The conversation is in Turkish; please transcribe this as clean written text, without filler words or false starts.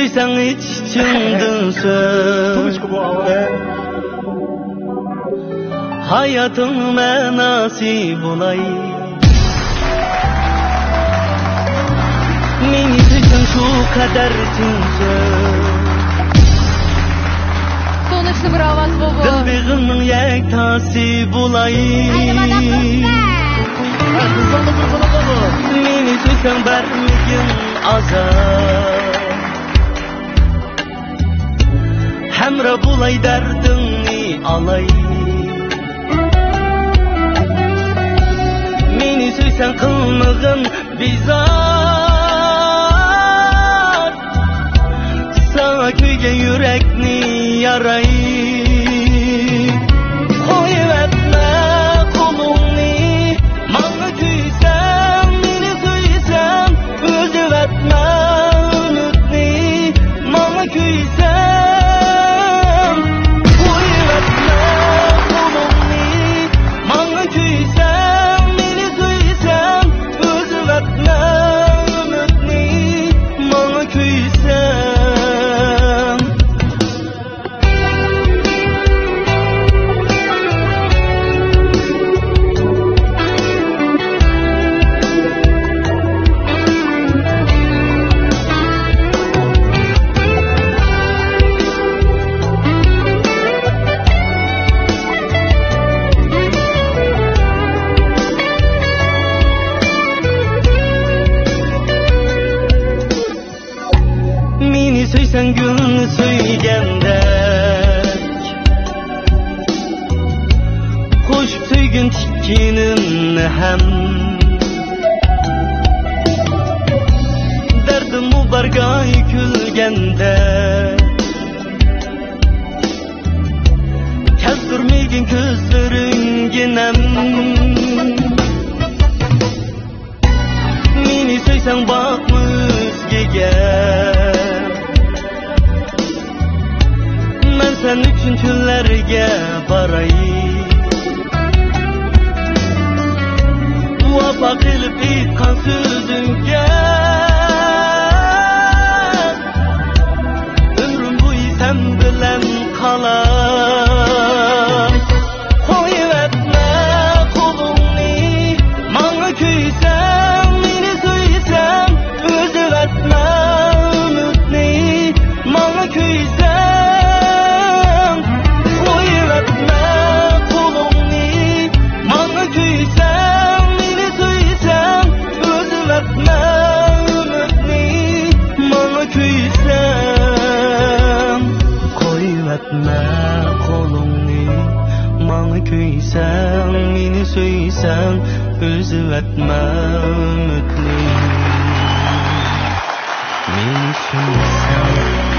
söysen içimden söz hayatın mənası bulay Meni söysen şu kadar söz Солнечный муравас бобо Dilbağının yektası bulay Meni söysen vermegin azar Hemra bulay derdini alay Meni söysen kılmığın bizar Sana köyge yürekni yaray Koyup etme kolumni Mağla küysem, meni söysem Özüp etme ümütni Mağla küysem Koyup etme kolumni Mağla küysem, meni söysem Özüp etme ümütni Mağla küysem Meni söysen gülünü söygendek Koşup söygün tikkinin hem Derdim mübargay külgende Kezdirmegin közlerin ginem Meni söysen bakma özgege Sen üçün tüllerge baray Vapa qilib aytgan so'zingga Ömrüm bo'yi sen bilan qalay Qo'yib etme qo'lingni Manga kuysam, meni so'ysam O'zib etme umidni Manga kuysam Küysem, meni söysem, özüp etme ümidni Meni söysem